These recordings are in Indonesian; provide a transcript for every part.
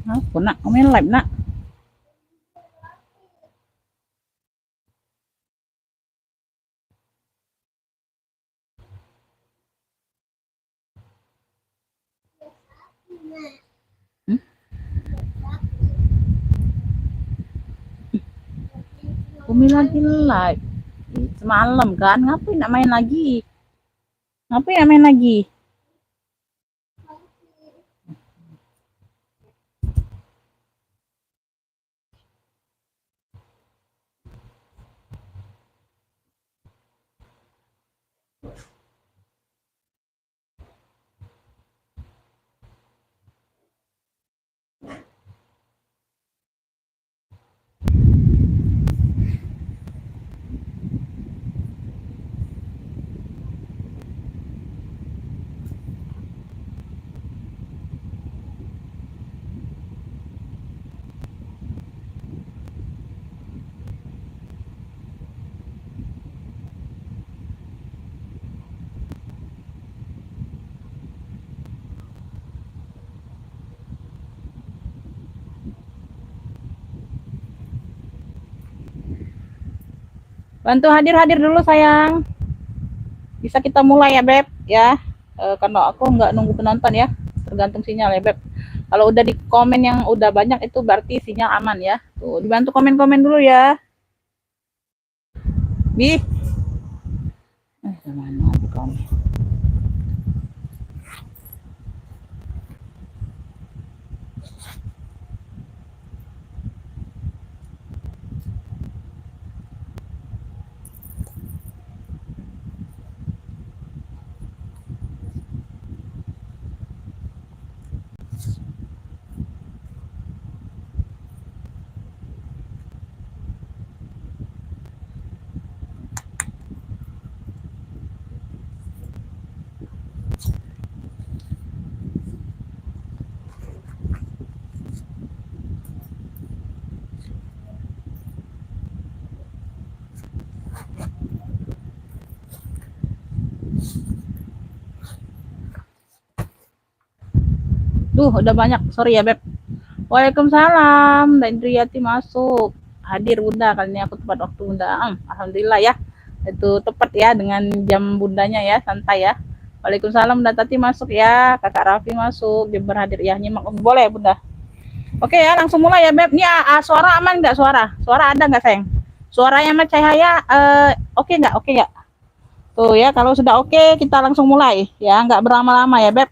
Aku nak main live nak. Hmm? Umi lagi live. Semalam kan, ngapain nak main lagi? Ngapain nak main lagi? Bantu hadir-hadir dulu sayang. Bisa kita mulai ya Beb ya. Karena aku nggak nunggu penonton ya. Tergantung sinyal ya Beb. Kalau udah di komen yang udah banyak itu berarti sinyal aman ya. Tuh, dibantu komen-komen dulu ya. Bi. Mana komen? Duh, udah banyak. Sorry ya Beb. Waalaikumsalam. Dan Indriyati masuk. Hadir Bunda, kali ini aku tepat waktu Bunda. Alhamdulillah ya. Itu tepat ya dengan jam Bundanya ya, santai ya. Waalaikumsalam Bunda Tati masuk ya. Kakak Raffi masuk. Dia berhadir ya. Nyimak boleh Bunda. Oke ya, langsung mulai ya Beb. Ini suara aman nggak suara? Suara ada nggak sayang? Suaranya sama cahaya oke nggak? Oke nggak? Tuh ya, kalau sudah oke kita langsung mulai ya. Nggak berlama-lama ya Beb.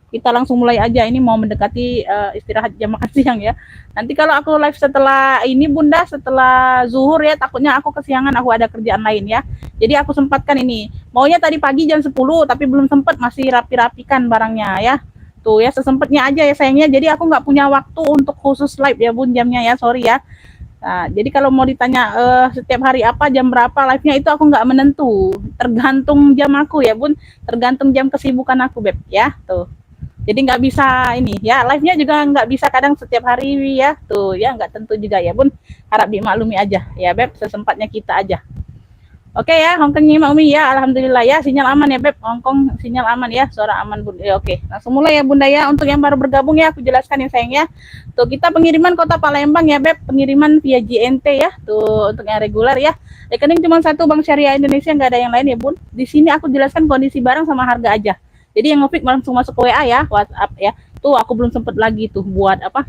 Kita langsung mulai aja, ini mau mendekati istirahat jam makan siang ya. Nanti kalau aku live setelah ini Bunda, setelah zuhur ya, takutnya aku kesiangan, aku ada kerjaan lain ya. Jadi aku sempatkan ini. Maunya tadi pagi jam 10 tapi belum sempat, masih rapi-rapikan barangnya ya. Tuh ya, sesempatnya aja ya sayangnya. Jadi aku nggak punya waktu untuk khusus live ya Bun jamnya ya, sorry ya. Nah, jadi kalau mau ditanya setiap hari apa, jam berapa live-nya itu aku nggak menentu. Tergantung jam aku ya Bun, tergantung jam kesibukan aku Beb ya. Tuh. Jadi nggak bisa ini ya, live-nya juga nggak bisa kadang setiap hari ya, tuh ya nggak tentu juga ya Bun, harap dimaklumi aja ya Beb, sesempatnya kita anya. Oke ya, Hongkong nyimak Umi ya, alhamdulillah ya, sinyal aman ya Beb, Hongkong sinyal aman ya, suara aman Bun ya. Oke, langsung mulai ya Bunda ya. Untuk yang baru bergabung ya, aku jelaskan ya sayang ya. Tuh kita pengiriman kota Palembang ya Beb, pengiriman via JNT ya, tuh untuk yang reguler ya. Rekening cuma satu, Bank Syariah Indonesia, nggak ada yang lain ya Bun. Di sini aku jelaskan kondisi barang sama harga aja. Jadi yang ngopik langsung masuk ke WA ya, WhatsApp ya. Tuh aku belum sempet lagi tuh buat apa?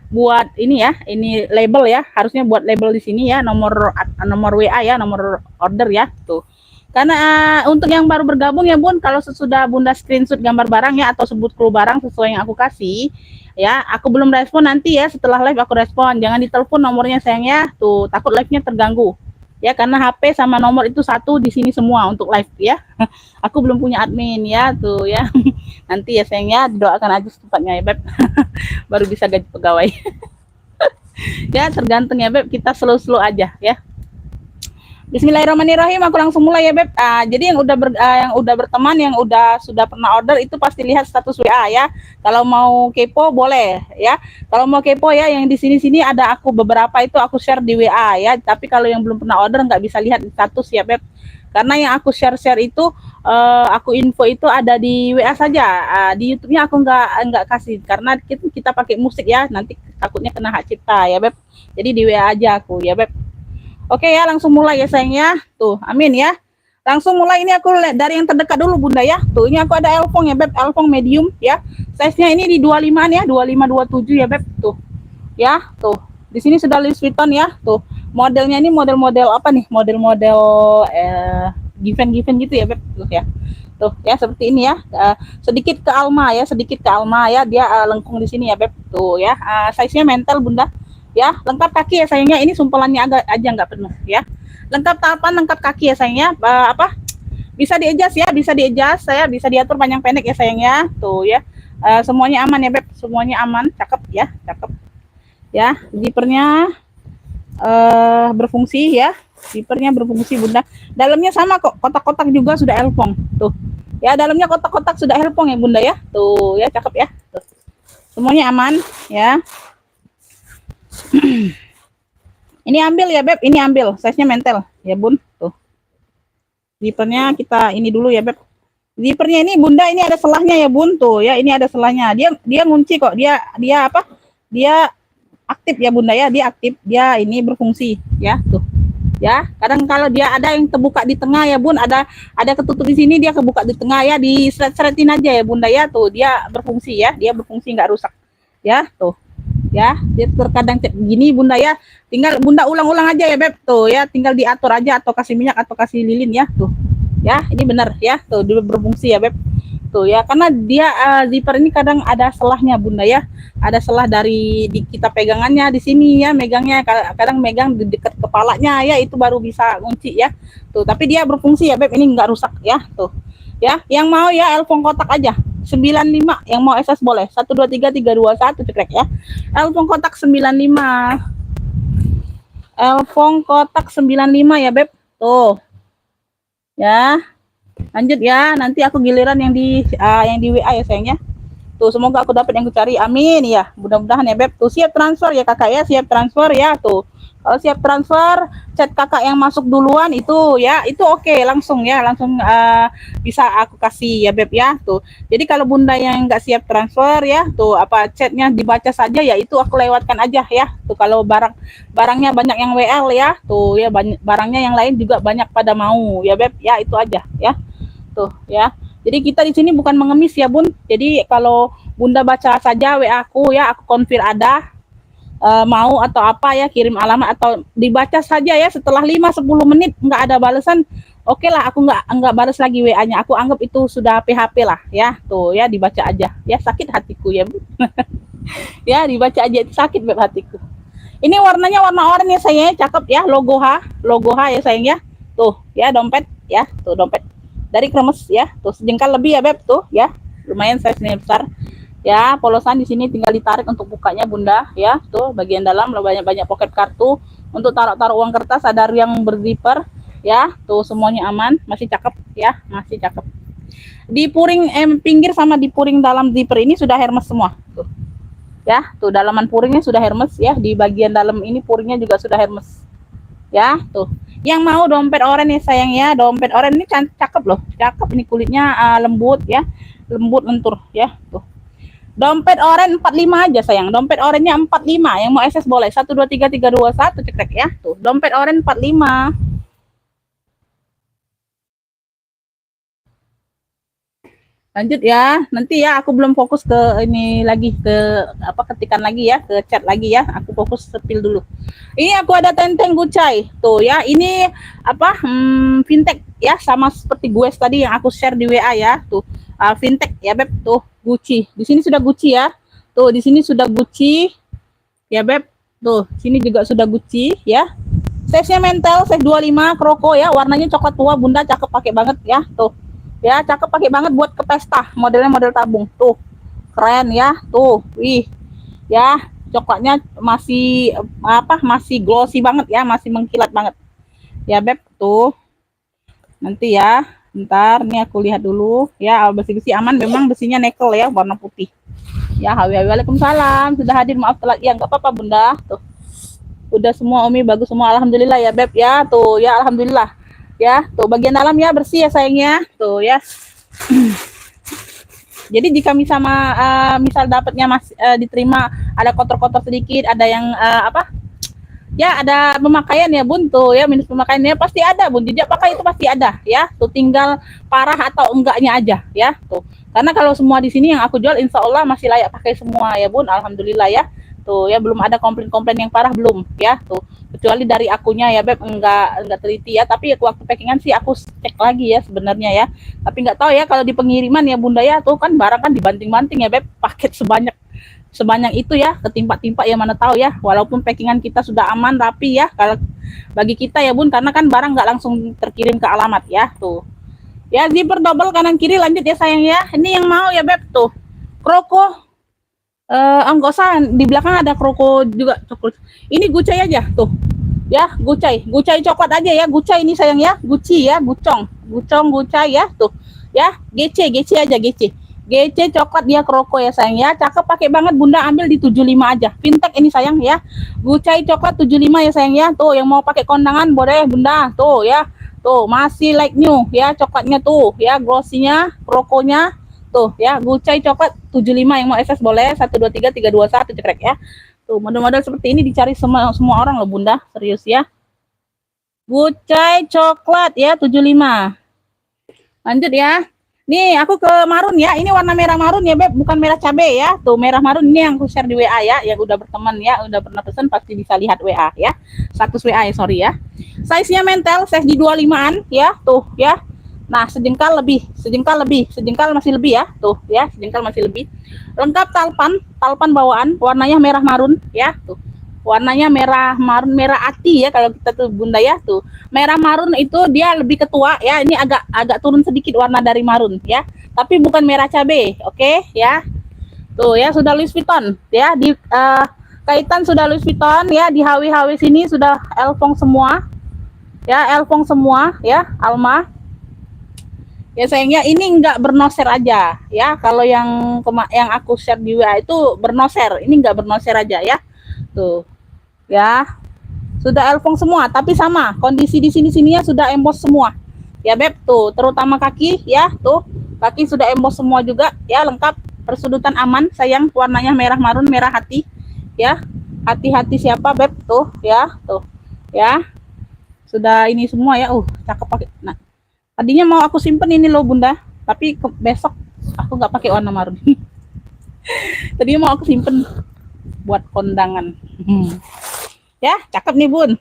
Buat ini ya, ini label ya. Harusnya buat label di sini ya, nomor WA ya, nomor order ya, tuh. Karena untuk yang baru bergabung ya Bun, kalau sesudah Bunda screenshot gambar barang ya atau sebut clue barang sesuai yang aku kasih, ya, aku belum respon nanti ya, setelah live aku respon. Jangan ditelepon nomornya sayang ya, tuh takut live-nya terganggu. Ya karena HP sama nomor itu satu di sini semua untuk live ya. Aku belum punya admin ya tuh ya. Nanti ya sayangnya doakan aja secepatnya ya Beb. Baru bisa gaji pegawai. Ya tergantung ya Beb, kita slow-slow aja ya. Bismillahirrahmanirrahim, aku langsung mulai ya Beb. Jadi yang udah berteman, yang sudah pernah order itu pasti lihat status WA ya. Kalau mau kepo boleh ya. Kalau mau kepo ya, yang di sini ada aku beberapa itu aku share di WA ya. Tapi kalau yang belum pernah order nggak bisa lihat status ya Beb. Karena yang aku share-share itu aku info itu ada di WA saja. Di YouTube-nya aku nggak kasih karena kita pakai musik ya, nanti takutnya kena hak cipta ya Beb. Jadi di WA aja aku ya Beb. Oke ya, langsung mulai ya sayang ya. Tuh, amin ya. Langsung mulai, ini aku lihat dari yang terdekat dulu Bunda ya. Tuh, ini aku ada Elfong ya Beb, Elfong medium ya. Size-nya ini di 25 ya, 25 27 ya Beb. Tuh. Ya, tuh. Di sini sudah Louis Vuitton ya. Tuh. Modelnya ini model-model apa nih? Model-model given-given gitu ya Beb. Tuh ya. Tuh ya, seperti ini ya. Sedikit ke Alma ya, sedikit ke Alma ya. Dia lengkung di sini ya Beb. Tuh ya. Size-nya mental Bunda. Ya, lengkap kaki ya sayangnya, ini sumpelannya agak aja nggak penuh ya. Lengkap tapan, lengkap kaki ya sayangnya. Apa, bisa di-adjust ya, bisa di-adjust saya, bisa diatur panjang pendek ya sayangnya. Tuh ya, semuanya aman ya Beb, semuanya aman, cakep ya, cakep ya. Zippernya berfungsi ya, zippernya berfungsi Bunda. Dalamnya sama kok, kotak-kotak juga sudah Elfong tuh ya, dalamnya kotak-kotak sudah Elfong ya Bunda ya. Tuh ya, cakep ya. Tuh, semuanya aman ya. Ini ambil ya Beb, ini ambil, size-nya mentel ya Bun. Tuh, zippernya kita ini dulu ya Beb. Zippernya ini Bunda, ini ada selahnya ya Bun. Tuh ya, ini ada selahnya. Dia ngunci kok, dia apa, dia aktif ya Bunda ya, dia aktif, dia ini berfungsi ya. Tuh ya, kadang kalau dia ada yang terbuka di tengah ya Bun, ada ketutup di sini, dia kebuka di tengah ya, di seret-seretin aja ya Bunda ya. Tuh, dia berfungsi ya, dia berfungsi, nggak rusak ya. Tuh ya, dia terkadang gini Bunda ya, tinggal Bunda ulang-ulang aja ya Beb. Tuh ya, tinggal diatur aja atau kasih minyak atau kasih lilin ya. Tuh ya, ini benar ya. Tuh, dia berfungsi ya Beb. Tuh ya, karena dia zipper ini kadang ada selahnya Bunda ya, ada selah dari kita pegangannya di sini ya, megangnya kadang megang di dekat kepalanya ya, itu baru bisa kunci ya. Tuh, tapi dia berfungsi ya Beb, ini nggak rusak ya. Tuh ya, yang mau ya Elfong kotak aja 95, yang mau SS boleh 123321 cekrek ya. Elfong kotak 95, Elfong kotak 95 ya Beb. Tuh ya, lanjut ya, nanti aku giliran yang di WA ya sayangnya. Tuh, semoga aku dapat yang aku cari, amin ya, mudah-mudahan ya Beb. Tuh, siap transfer ya kakak ya, siap transfer ya. Tuh, kalau siap transfer, chat kakak yang masuk duluan itu ya, itu oke, langsung ya, langsung bisa aku kasih ya Beb ya. Tuh, jadi kalau Bunda yang nggak siap transfer ya, tuh apa, chatnya dibaca saja ya, itu aku lewatkan aja ya. Tuh, kalau barangnya banyak yang WL ya, tuh ya, barangnya yang lain juga banyak pada mau ya Beb ya, itu aja ya. Tuh ya, jadi kita di sini bukan mengemis ya Bun. Jadi kalau Bunda baca saja WA aku ya, aku konfir ada mau atau apa ya, kirim alamat atau dibaca saja ya. Setelah 5-10 menit nggak ada balasan, oke lah, aku nggak balas lagi WA-nya. Aku anggap itu sudah PHP lah ya. Tuh ya, dibaca aja ya, sakit hatiku ya Bun. Ya, dibaca aja, itu sakit Beb hatiku. Ini warnanya warna oranye sayangnya, cakep ya, logo H ya sayang ya. Tuh ya, dompet ya, tuh dompet dari kremes ya. Tuh, sejengkal lebih ya Beb. Tuh ya, lumayan size-nya besar ya. Polosan di sini tinggal ditarik untuk bukanya Bunda ya. Tuh, bagian dalam banyak pocket kartu untuk taruh uang kertas, ada yang berzipper ya. Tuh, semuanya aman, masih cakep ya, masih cakep. Di puring pinggir sama di puring dalam zipper ini sudah Hermes semua. Tuh ya, tuh dalaman puringnya sudah Hermes ya, di bagian dalam ini puringnya juga sudah Hermes ya. Tuh, yang mau dompet oranye sayang ya, dompet oranye ini cakep loh, cakep ini, kulitnya lembut ya, lembut lentur ya. Tuh, dompet oranye 45 aja sayang, dompet oranye 45, yang mau SS boleh 123321 cekrek ya. Tuh, dompet oranye 45. Lanjut ya, nanti ya aku belum fokus ke ini lagi, ke apa, ketikan lagi ya, ke chat lagi ya, aku fokus sepil dulu. Ini aku ada tenteng Gucci tuh ya, ini apa, fintech ya, sama seperti gue tadi yang aku share di WA ya. Tuh, fintech ya Beb. Tuh, Gucci, di sini sudah Gucci ya. Tuh, di sini sudah Gucci ya Beb. Tuh, sini juga sudah Gucci ya. Size-nya mental, size 25 kroko ya, warnanya coklat tua Bunda, cakep, pakai banget ya. Tuh ya, cakep, pakai banget buat ke pesta, modelnya model tabung. Tuh, keren ya. Tuh, wih ya, coklatnya masih apa, masih glossy banget ya, masih mengkilat banget ya Beb. Tuh, nanti ya, bentar nih aku lihat dulu ya. Besi aman, memang besinya nickel ya, warna putih ya. Waalaikumsalam, sudah hadir, maaf telat ya, nggak apa-apa Bunda. Tuh, udah semua Umi bagus semua, alhamdulillah ya Beb ya. Tuh ya, alhamdulillah. Ya, tuh bagian dalam ya bersih ya sayangnya. Tuh ya. Jadi jika misal dapatnya diterima ada kotor-kotor sedikit, ada yang apa? Ya ada pemakaian ya bun tuh ya, minus pemakaiannya pasti ada bun, jejak pakai itu pasti ada ya, tuh tinggal parah atau enggaknya aja ya tuh. Karena kalau semua di sini yang aku jual insya Allah masih layak pakai semua ya bun, alhamdulillah ya. Tuh ya, belum ada komplain-komplain yang parah, belum ya tuh, kecuali dari akunya ya beb, enggak teliti ya, tapi waktu packingan sih aku cek lagi ya sebenarnya ya, tapi nggak tahu ya kalau di pengiriman ya bunda ya, tuh kan barang kan dibanting-banting ya beb, paket sebanyak sebanyak itu ya, ketimpa-timpa ya, mana tahu ya, walaupun packingan kita sudah aman tapi ya kalau bagi kita ya bun, karena kan barang nggak langsung terkirim ke alamat ya tuh ya. Zipper double kanan kiri, lanjut ya sayang ya. Ini yang mau ya beb tuh kroko, enggak usah, di belakang ada kroko juga coklat. Ini gucai aja tuh ya, gucai coklat aja ya, gucai ini sayang ya, guci ya, gucai ya tuh ya, gc aja, GC coklat dia kroko ya sayang ya, cakep, pakai banget bunda, ambil di 75 aja, fintech ini sayang ya, gucai coklat 75 ya sayang ya, tuh yang mau pakai kondangan boleh bunda, tuh ya, tuh masih like new ya, coklatnya tuh ya, glossinya, krokonya tuh ya, gucai coklat 75, yang mau SS boleh, 123321 cekrek ya, tuh model-model seperti ini dicari semua orang loh bunda, serius ya, gucai coklat ya 75. Lanjut ya. Nih aku ke marun ya, ini warna merah marun ya beb, bukan merah cabai ya, tuh merah marun ini yang aku share di WA ya, yang udah berteman ya, udah pernah pesan pasti bisa lihat WA ya, status WA ya, sorry ya. Size nya mentel, size di 25an ya, tuh ya. Nah sejengkal masih lebih ya, tuh ya, sejengkal masih lebih. Lengkap talpan bawaan, warnanya merah marun ya, tuh warnanya merah marun, merah ati ya kalau kita tuh bunda ya, tuh merah marun itu dia lebih ketua ya, ini agak turun sedikit warna dari marun ya, tapi bukan merah cabai, oke ya. Tuh ya, sudah Louis Vuitton ya, di kaitan sudah Louis Vuitton ya, di HW sini sudah Elfong semua ya, ya, Alma ya sayangnya, ini enggak bernoser aja ya, kalau yang aku share di WA itu bernoser, ini enggak bernoser aja ya, tuh ya, sudah Elfong semua, tapi sama kondisi di sininya sudah emboss semua ya beb, tuh terutama kaki ya, tuh kaki sudah emboss semua juga ya, lengkap, persudutan aman sayang, warnanya merah marun, merah hati ya, hati-hati siapa beb, tuh ya sudah ini semua ya, cakep pakai. Nah tadinya mau aku simpen ini loh bunda, tapi besok aku nggak pakai warna marun. Tadinya mau aku simpen buat kondangan. Ya, cakep nih bun.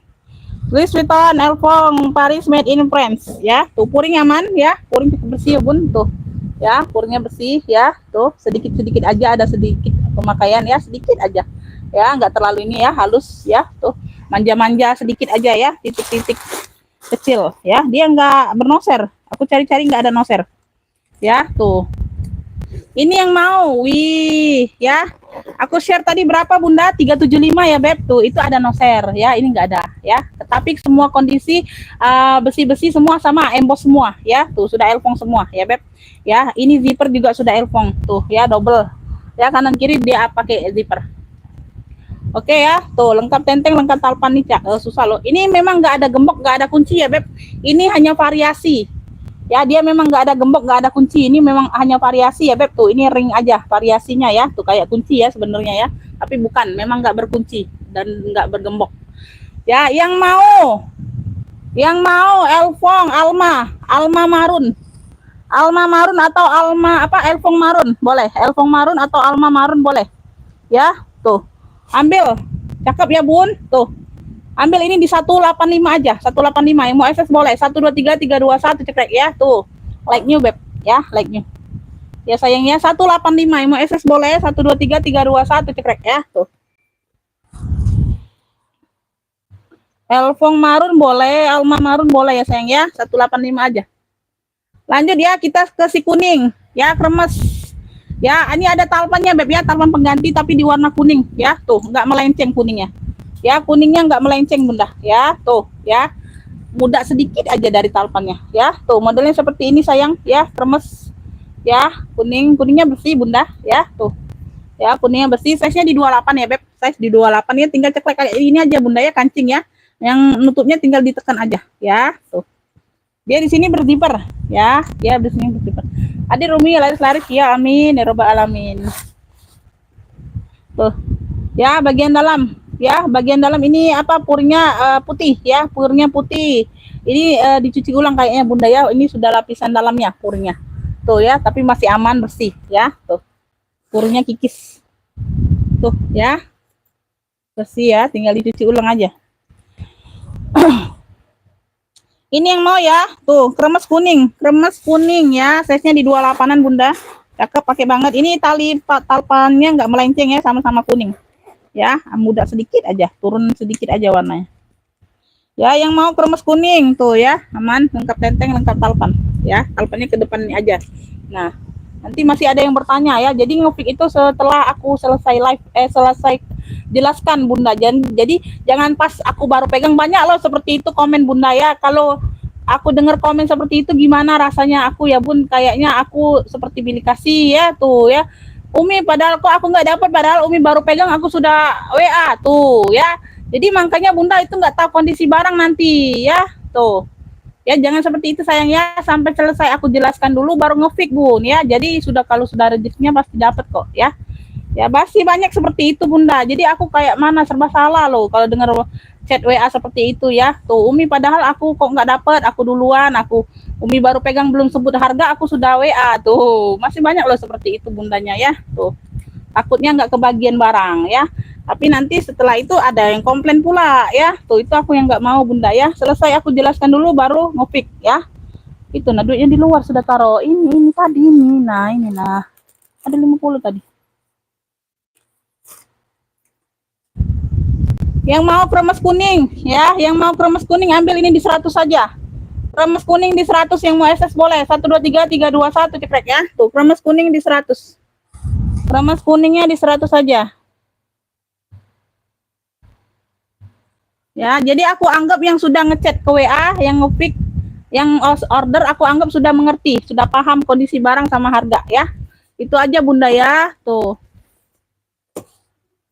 Louis Vuitton, Elfong, Paris, made in France. Ya, tuh puring aman ya, puring cukup bersih ya bun, tuh. Ya, puringnya bersih ya, tuh sedikit aja ada sedikit pemakaian ya, sedikit aja. Ya, nggak terlalu ini ya, halus ya, tuh manja-manja sedikit aja ya, titik-titik kecil ya. Dia nggak bernoser. Aku cari-cari nggak ada noser. Ya, tuh. Ini yang mau, wih, ya. Aku share tadi berapa bunda? 375 ya beb, tuh itu ada noser ya, ini enggak ada ya. Tetapi semua kondisi besi-besi semua sama, emboss semua ya, tuh sudah Elfong semua ya beb. Ya, ini zipper juga sudah Elfong, tuh ya double. Ya kanan kiri dia pakai zipper. Oke ya, tuh lengkap tenteng, lengkap talpan nih cak. Susah loh. Ini memang nggak ada gembok, nggak ada kunci ya beb. Ini hanya variasi. Ya dia memang nggak ada gembok, nggak ada kunci, ini memang hanya variasi ya beb, tuh ini ring aja variasinya ya, tuh kayak kunci ya sebenarnya ya, tapi bukan, memang nggak berkunci dan nggak bergembok ya. Yang mau Elfong, Alma marun atau Alma apa, Elfong marun boleh, Elfong marun atau Alma marun boleh ya, tuh ambil, cakep ya bun, tuh ambil ini di 185 aja, 185, yang mau SS boleh, 123321 cekrek ya, tuh like new beb ya, like new ya sayangnya, 185, yang mau SS boleh, 123321 cekrek ya, tuh Elfong marun boleh, Alma marun boleh ya sayang ya, 185 aja. Lanjut ya, kita ke si kuning ya, kremes ya, ini ada talpannya beb ya, talpan pengganti tapi di warna kuning ya, tuh nggak melenceng kuningnya ya, kuningnya nggak melenceng bunda ya, tuh ya, muda sedikit aja dari talpannya ya, tuh modelnya seperti ini sayang ya, kremes ya, kuningnya bersih bunda ya, tuh ya kuningnya bersih, size nya di 28 ya beb, size di 28 ya, tinggal ceklek kayak ini aja bunda ya, kancing ya, yang nutupnya tinggal ditekan aja ya, tuh Dia di sini berdiper ya, dia di sini berdiper. Adik Rumi laris-laris ya, amin ya robbal alamin. Tuh. Ya, bagian dalam. Ya, bagian dalam ini apa purnya putih ya, purnya putih. Ini dicuci ulang kayaknya Bunda ya. Ini sudah lapisan dalamnya purnya. Tuh ya, tapi masih aman bersih ya. Tuh. Purnya kikis. Tuh ya. Bersih ya, tinggal dicuci ulang aja. Ini yang mau ya. Tuh, kremes kuning ya. Size-nya di 28-an Bunda. Cakep, pakai banget. Ini tali talpannya nggak melenceng ya, sama-sama kuning. Ya, mudah sedikit aja, turun sedikit aja warnanya. Ya, yang mau kremes kuning tuh ya, aman, lengkap tenteng, lengkap talpan. Ya, talpannya ke depan ini aja. Nah, nanti masih ada yang bertanya ya. Jadi ngepik itu setelah aku selesai live, selesai jelaskan Bunda. Jadi jangan pas aku baru pegang, banyak loh seperti itu komen Bunda ya. Kalau aku dengar komen seperti itu gimana rasanya aku ya Bun, kayaknya aku seperti bilik kasih ya tuh ya. Umi padahal kok aku nggak dapat, padahal Umi baru pegang aku sudah WA tuh ya. Jadi makanya Bunda itu nggak tahu kondisi barang nanti ya tuh. Ya jangan seperti itu sayang ya, sampai selesai aku jelaskan dulu baru ngefik Bun ya. Jadi sudah kalau sudah rezekinya pasti dapat kok ya. Ya pasti banyak seperti itu Bunda. Jadi aku kayak mana serba salah loh kalau dengar chat WA seperti itu ya. Tuh Umi padahal aku kok nggak dapat, aku duluan, Umi baru pegang belum sebut harga aku sudah WA tuh. Masih banyak loh seperti itu Bundanya ya. Tuh. Takutnya nggak kebagian barang ya. Tapi nanti setelah itu ada yang komplain pula ya. Tuh itu aku yang nggak mau Bunda ya. Selesai aku jelaskan dulu baru ngopik ya. Itu nah duitnya di luar sudah taruh ini tadi ini. Nah, ini nah. Ada 50 tadi. Yang mau kremes kuning ya, yang mau kremes kuning ambil ini di 100 saja. Kremes kuning di 100, yang mau SS boleh. 123 321 cekrek ya. Tuh, kremes kuning di 100. Kremes kuningnya di 100 saja. Ya, jadi aku anggap yang sudah ngechat ke WA, yang nge-pick, yang order aku anggap sudah mengerti, sudah paham kondisi barang sama harga ya. Itu aja Bunda ya. Tuh.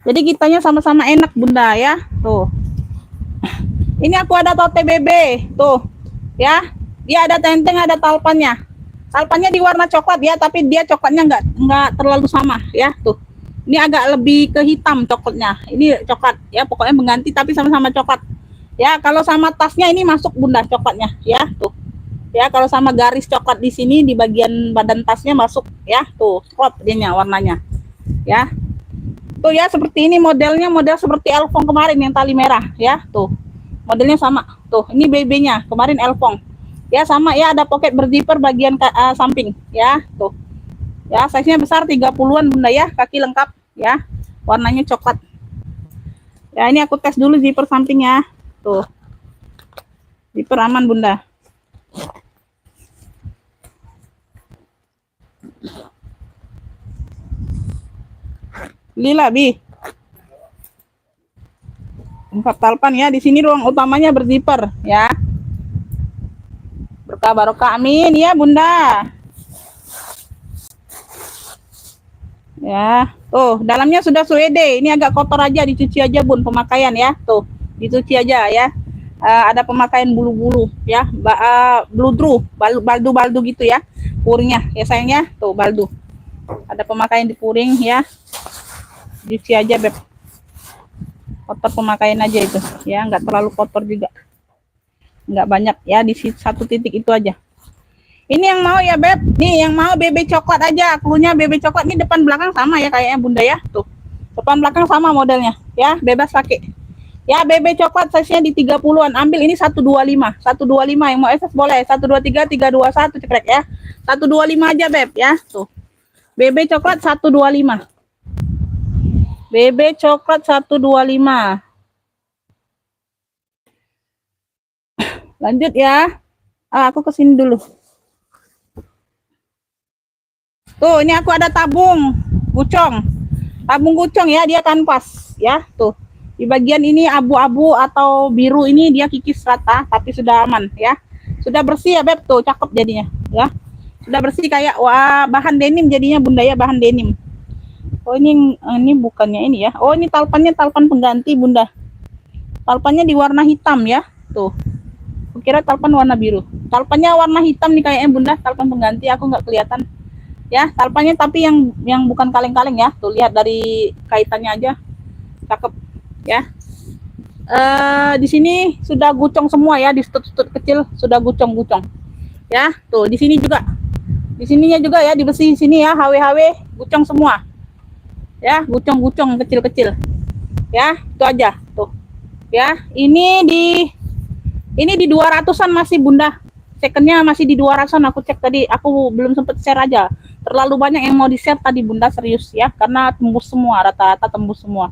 Jadi kitanya sama-sama enak Bunda ya. Tuh. Ini aku ada tote BB. Tuh. Ya. Dia ada tenteng, ada talpannya. Talpannya di warna coklat ya, tapi dia coklatnya nggak terlalu sama ya. Tuh. Ini agak lebih ke hitam coklatnya. Ini coklat ya, pokoknya mengganti tapi sama-sama coklat. Ya, kalau sama tasnya ini masuk Bunda coklatnya ya. Tuh. Ya, kalau sama garis coklat di sini di bagian badan tasnya masuk ya. Tuh, coklat dianya warnanya. Ya. Tuh ya, seperti ini modelnya, model seperti Elfong kemarin yang tali merah ya. Tuh. Modelnya sama. Tuh, ini BB-nya. Kemarin Elfong. Ya, sama ya, ada pocket berdiper bagian samping ya. Tuh. Ya, size-nya besar 30-an Bunda ya, kaki lengkap ya. Warnanya coklat. Ya, ini aku tes dulu zipper sampingnya. Tuh. Zipper aman Bunda. Lila Bi. 4 talpan ya. Di sini ruang utamanya berzipper ya. Berkah barokah amin ya Bunda. Ya, tuh dalamnya sudah suede. Ini agak kotor aja, dicuci aja Bun, pemakaian ya. Tuh, dicuci aja ya. Ada pemakaian bulu-bulu ya, bludru, baldu gitu ya. Puringnya ya sayangnya, tuh baldu. Ada pemakaian di puring ya. Dicuci aja Beb. Kotor pemakaian aja itu ya, nggak terlalu kotor juga. Nggak banyak ya, di satu titik itu aja. Ini yang mau ya Beb, nih yang mau BB coklat aja, klunya BB coklat. Ini depan belakang sama ya kayaknya Bunda ya. Tuh, depan belakang sama modelnya ya, bebas pakai. Ya, BB coklat size-nya di 30-an. Ambil ini 125. 125 yang mau SS boleh. 123 321 cekrek ya. 125 aja Beb ya. Tuh. BB coklat 125. BB coklat 125. Lanjut ya. Aku kesini dulu. Tuh, ini aku ada tabung gucong. Tabung gucong ya, dia kanvas ya. Tuh. Di bagian ini abu-abu atau biru ini dia kikis rata, tapi sudah aman ya. Sudah bersih ya Beb, tuh cakep jadinya ya. Sudah bersih kayak wah bahan denim jadinya Bunda ya, bahan denim. Oh ini bukannya ini ya. Oh ini talpannya talpan pengganti Bunda. Talpannya di warna hitam ya. Tuh. Kukira talpan warna biru. Talpannya warna hitam nih kayaknya bunda, talpan pengganti aku nggak kelihatan. Ya, talpannya tapi yang bukan kaleng-kaleng ya. Tuh lihat dari kaitannya aja, cakep ya. Di sini sudah gucong semua ya, di stut-stut kecil sudah gucong-gucong. Ya, tuh di sini juga. Di sininya juga ya, di besi sini ya, HW-HW gucong semua. Ya, gucong-gucong kecil-kecil. Ya, itu aja tuh. Ya, ini di 200-an masih bunda. Secondnya masih di 200-an, aku cek tadi, aku belum sempet share aja. Terlalu banyak yang mau di share tadi bunda, serius ya, karena tembus semua, rata-rata tembus semua.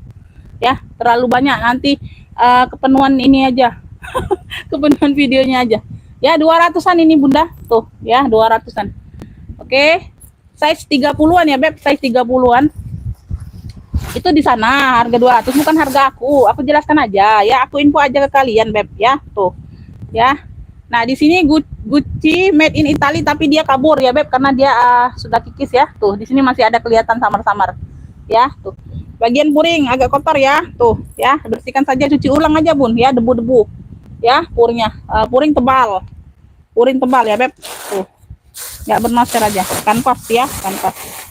Ya, terlalu banyak, nanti kepenuhan ini aja. Kepenuhan videonya aja. Ya, 200-an ini bunda, tuh ya, 200-an. Oke, size 30-an ya beb, size 30-an. Itu di sana harga 200, bukan harga aku jelaskan aja ya, aku info aja ke kalian beb ya, tuh ya. Nah di sini Gucci made in Italy, tapi dia kabur ya beb karena dia sudah kikis ya. Tuh di sini masih ada kelihatan samar-samar ya. Tuh bagian puring agak kotor ya, tuh ya, bersihkan saja, cuci ulang aja bun ya, debu-debu ya. Puringnya puring tebal ya beb, tuh nggak bernoser aja, kanvas ya, kanvas.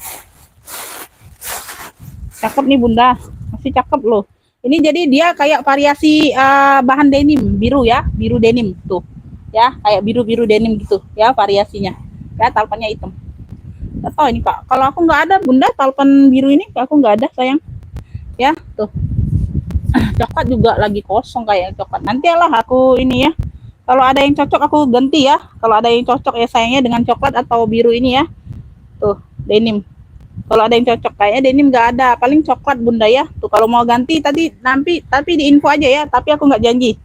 Cakep nih bunda, masih cakep loh. Ini jadi dia kayak variasi bahan denim biru ya, biru denim tuh ya, kayak biru denim gitu ya variasinya ya. Talpannya hitam. Gak tahu ini kak, kalau aku nggak ada bunda talpan biru ini, aku nggak ada sayang ya. Tuh coklat juga lagi kosong kayak coklat, nanti lah aku ini ya, kalau ada yang cocok aku ganti ya, kalau ada yang cocok ya sayangnya dengan coklat atau biru ini ya. Tuh denim, kalau ada yang cocok, kayaknya denim nggak ada, paling coklat bunda ya. Tuh kalau mau ganti tadi nanti, tapi di info aja ya, tapi aku nggak janji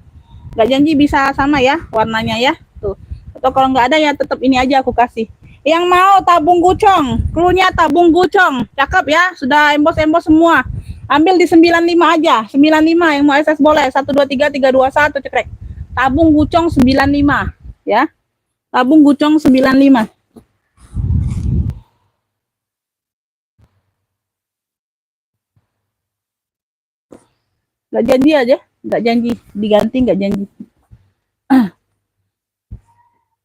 bisa sama ya warnanya ya. Tuh, atau kalau nggak ada ya tetap ini aja aku kasih. Yang mau tabung gucong, klunya tabung gucong, cakep ya, sudah embos semua. Ambil di 95 aja, 95 yang mau SS boleh, 123 321 cekrek. Tabung gucong 95 ya, tabung gucong 95. Nggak janji aja, nggak janji diganti, nggak janji.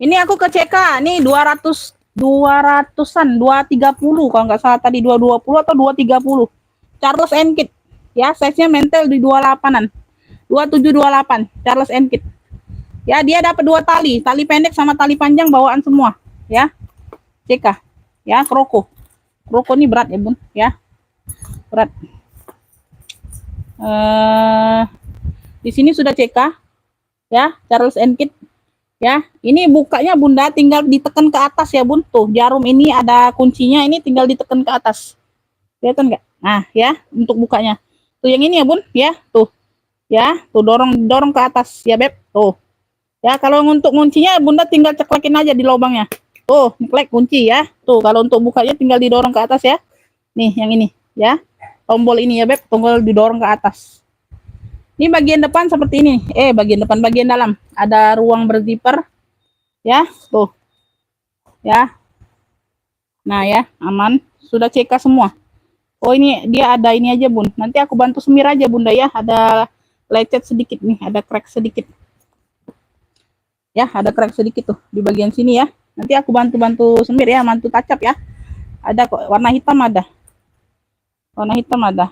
Ini aku ke CK nih 200-an 230 kalau nggak salah tadi, 220 atau 230 Charles and Kit ya, size-nya mentel di 28-an 2728 Charles and Kit ya. Dia dapat 2 tali pendek sama tali panjang bawaan semua ya, CK ya. Kroko ini berat ya bun ya, berat. Di sini sudah CK ya, Charles and Kit ya. Ini bukanya bunda tinggal ditekan ke atas ya bun, tuh jarum ini ada kuncinya, ini tinggal ditekan ke atas, kelihatan nggak? Nah ya, untuk bukanya tuh yang ini ya bun ya, tuh ya, tuh dorong ke atas ya beb, tuh ya. Kalau untuk kuncinya bunda tinggal ceklekin aja di lubangnya, tuh ngeklek kunci ya. Tuh kalau untuk bukanya tinggal didorong ke atas ya, nih yang ini ya, tombol ini ya beb, tombol didorong ke atas. Ini bagian depan seperti ini, bagian dalam ada ruang berzipper ya, tuh ya. Nah ya, aman, sudah CK semua. Oh ini dia ada ini aja bun, nanti aku bantu semir aja bunda ya, ada lecet sedikit nih, ada crack sedikit ya, ada crack sedikit tuh di bagian sini ya. Nanti aku bantu semir ya, bantu tacap ya. Ada kok warna hitam, ada warna hitam, ada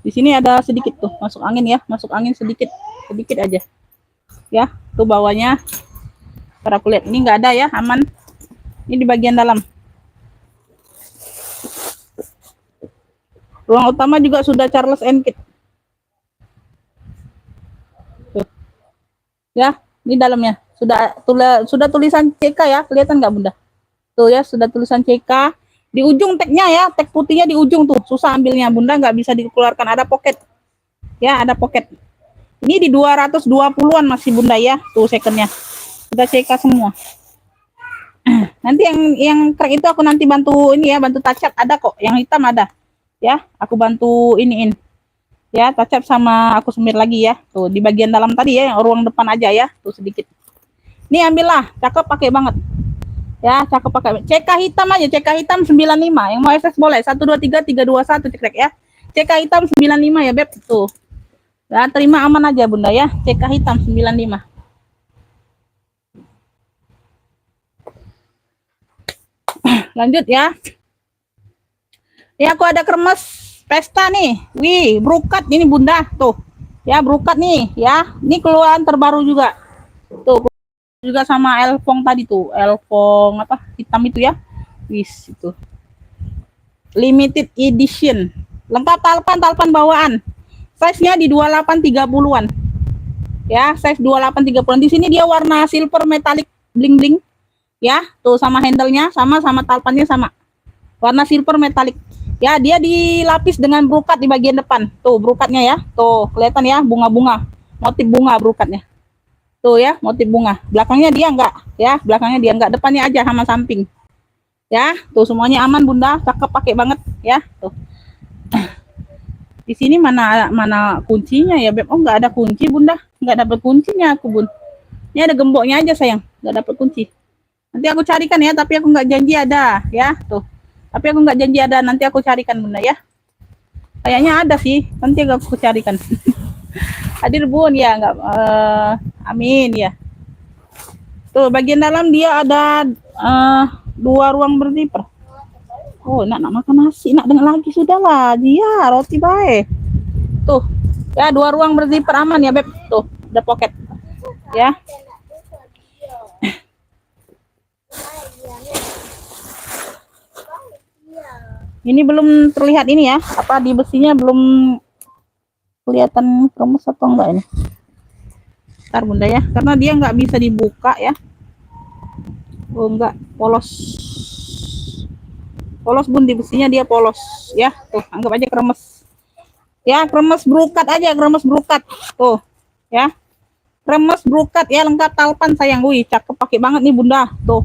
di sini, ada sedikit tuh masuk angin ya, masuk angin sedikit aja ya. Tuh bawahnya para kulit ini nggak ada ya, aman. Ini di bagian dalam. Ruang utama juga sudah Charles and Kit tuh ya. Ini dalamnya sudah tulisan CK ya, kelihatan nggak bunda? Tuh ya, sudah tulisan CK di ujung tagnya ya, tag putihnya di ujung tuh, susah ambilnya bunda, nggak bisa dikeluarkan. Ada pocket ya, ada pocket. Ini di 220-an masih bunda ya, tuh secondnya sudah CK semua. Nanti yang crack itu aku nanti bantu ini ya, bantu tacap, ada kok yang hitam ada ya, aku bantu iniin ya, tacap sama aku semir lagi ya. Tuh di bagian dalam tadi ya, yang ruang depan aja ya, tuh sedikit. Ini ambillah, cakep, pakai banget ya, cakep pakai. CK hitam aja, CK hitam 95, yang mau SS boleh, 123 321 cekrek ya. CK hitam 95 ya beb, tuh ya, terima aman aja bunda ya, CK hitam 95 Lanjut ya. Ini aku ada kremes pesta nih. Wih, brokat ini bunda. Tuh. Ya, brokat nih. Ya, ini keluaran terbaru juga. Tuh, juga sama Elfong tadi tuh. Elfong apa? Hitam itu ya. Wis, itu. Limited edition. Lengkap talpan bawaan. Size-nya di 28-30-an. Ya, size 28-30-an. Di sini dia warna silver metallic bling-bling. Ya, tuh sama handle-nya sama talpannya sama. Warna silver metallic. Ya, dia dilapis dengan brokat di bagian depan. Tuh, brokatnya ya. Tuh, kelihatan ya bunga-bunga. Motif bunga brokatnya. Tuh ya, motif bunga. Belakangnya dia enggak, ya. Belakangnya dia enggak, depannya aja sama samping. Ya, tuh semuanya aman Bunda, cakep pakai banget ya. Tuh. Di sini mana kuncinya ya, Beb? Oh, enggak ada kunci, Bunda. Enggak dapat kuncinya aku, Bun. Ini ada gemboknya aja, sayang. Enggak dapat kunci. Nanti aku carikan ya, tapi aku enggak janji ada, ya. Tuh. Tapi aku enggak janji ada, nanti aku carikan, Bunda ya. Kayaknya ada sih, nanti aku carikan. Hadir Bun ya, enggak amin ya. Tuh, bagian dalam dia ada 2 ruang berzipper. Oh, nak makan nasi, nak dengar lagi sudahlah. Dia roti baik. Tuh, ya 2 ruang berzipper aman ya, Beb. Tuh, ada pocket. Ya. Ini belum terlihat ini ya, apa di besinya belum kelihatan kremes atau enggak ini. Ntar Bunda ya, karena dia nggak bisa dibuka ya. Oh enggak, polos. Polos Bun, di besinya dia polos ya. Tuh, anggap aja kremes. Ya, kremes brokat aja, kremes brokat. Tuh, ya. Kremes brokat ya, lengkap talpan sayang. Wih, cakep pakai banget nih Bunda. Tuh,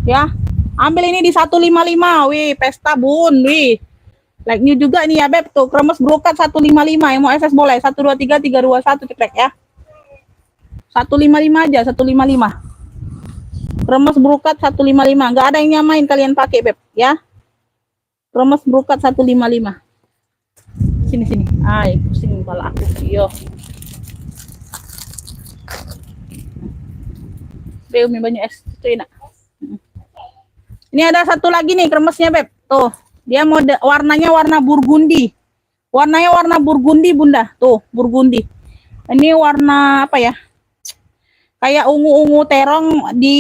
ya. Ambil ini di 155. Wih, pesta Bun. Wih. Like new juga nih ya, Beb. Tuh, kremes brokat 155. Yang mau SS boleh. 123 321 cekrek ya. 155 aja, 155. Kremes brokat 155. Enggak ada yang nyamain kalian pakai, Beb, ya. Kremes brokat 155. Sini. Ay, pusing kepala aku. Yo. Umi banyak es itu enak. Ini ada satu lagi nih kremesnya, Beb. Tuh, dia mode warnanya warna burgundi. Warnanya warna burgundi, Bunda. Tuh, burgundi. Ini warna apa ya? Kayak ungu-ungu terong di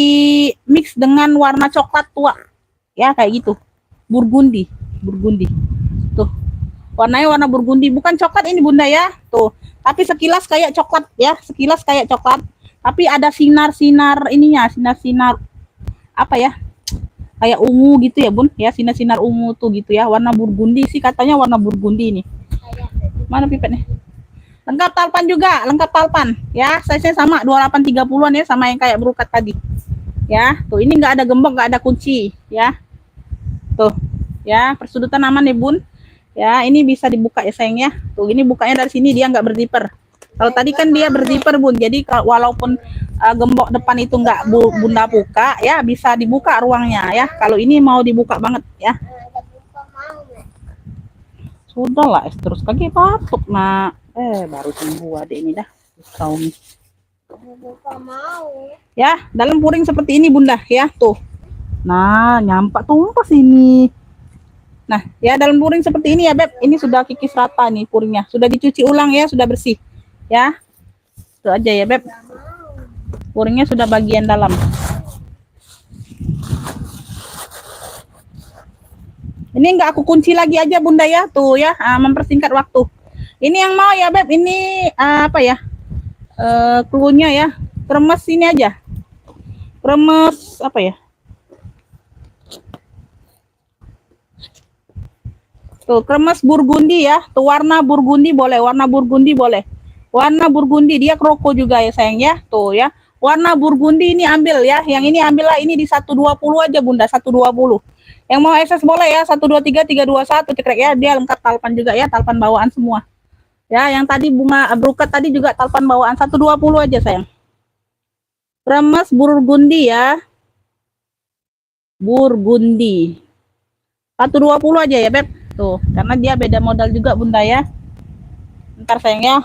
mix dengan warna coklat tua. Ya, kayak gitu. Burgundi. Tuh. Warnanya warna burgundi, bukan coklat ini Bunda ya. Tuh. Tapi sekilas kayak coklat ya, sekilas kayak coklat. Tapi ada sinar-sinar ininya, sinar-sinar apa ya? Kayak ungu gitu ya, Bun. Ya, sinar-sinar ungu tuh gitu ya. Warna burgundi sih katanya warna burgundi ini. Mana pipetnya? Lengkap talpan juga, lengkap talpan. Ya, size-nya sama 28-30-an ya, sama yang kayak brokat tadi. Ya, tuh ini enggak ada gembok, enggak ada kunci, ya. Tuh. Ya, persudutan aman nih, Bun. Ya, ini bisa dibuka ya sayang ya. Tuh, ini bukanya dari sini dia enggak berzipper. Kalau tadi kan dia berzipper Bun, jadi walaupun gembok depan itu enggak Bunda buka, ya bisa dibuka ruangnya ya. Kalau ini mau dibuka banget ya. Sudah lah, terus kaki patuk nak. Baru sembuh adik ini dah. Kau nih. Ya, dalam puring seperti ini Bunda ya, tuh. Nah, nyampak tumpah sini. Nah, ya dalam puring seperti ini ya, Beb. Ini sudah kikis rata nih puringnya. Sudah dicuci ulang ya, sudah bersih. Ya. Itu aja ya, Beb. Puringnya sudah bagian dalam. Ini enggak aku kunci lagi aja Bunda ya, tuh ya, mempersingkat waktu. Ini yang mau ya, Beb. Ini apa ya? Klunya ya. Kremes ini aja. Kremes apa ya? Tuh, kremes burgundi ya. Tuh warna burgundi boleh, warna burgundi boleh. Warna burgundi dia kroko juga ya sayang ya. Tuh ya. Warna burgundi ini ambil ya. Yang ini ambillah ini di 120 aja Bunda, 120. Yang mau SS boleh ya, 123 321 cekrek ya. Dia lengkap talpan juga ya, talpan bawaan semua. Ya, yang tadi bunga brokat tadi juga talpan bawaan 120 aja sayang. Kremes burgundi ya. Burgundi. 120 aja ya, Beb. Tuh, karena dia beda modal juga Bunda ya. Ntar sayang ya.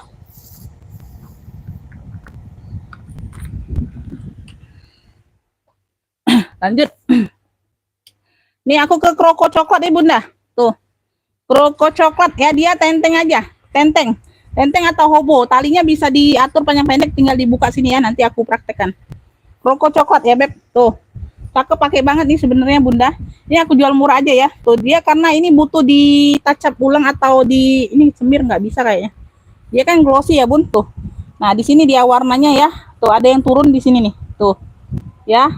Lanjut. Nih aku ke Kroko coklat ya bunda. Tuh, Kroko coklat ya, dia tenteng aja. Tenteng. Tenteng atau hobo. Talinya bisa diatur panjang pendek, tinggal dibuka sini ya. Nanti aku praktekkan. Kroko coklat ya beb. Tuh. Cakep pakai banget nih sebenarnya bunda. Ini aku jual murah aja ya. Tuh dia karena ini butuh ditacap ulang atau di ini semir nggak bisa kayaknya. Dia kan glossy ya bun. Tuh. Nah di sini dia warnanya ya. Tuh ada yang turun di sini nih. Tuh ya.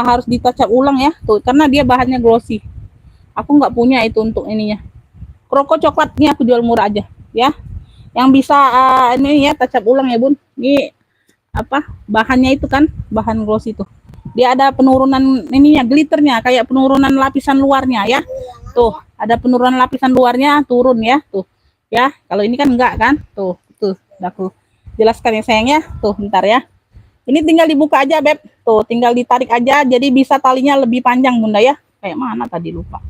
Harus ditacap ulang ya. Tuh karena dia bahannya glossy. Aku nggak punya itu untuk ininya. Kroko coklat ini aku jual murah aja ya. Yang bisa ini ya tacap ulang ya bun. Ini apa bahannya itu kan bahan glossy itu. Dia ada penurunan ininya glitternya kayak penurunan lapisan luarnya ya. Tuh ada penurunan lapisan luarnya turun ya tuh ya. Kalau ini kan enggak kan tuh aku jelaskan ya sayangnya. Tuh bentar ya. Ini tinggal dibuka aja beb. Tuh tinggal ditarik aja jadi bisa talinya lebih panjang bunda ya. Kayak mana tadi lupa.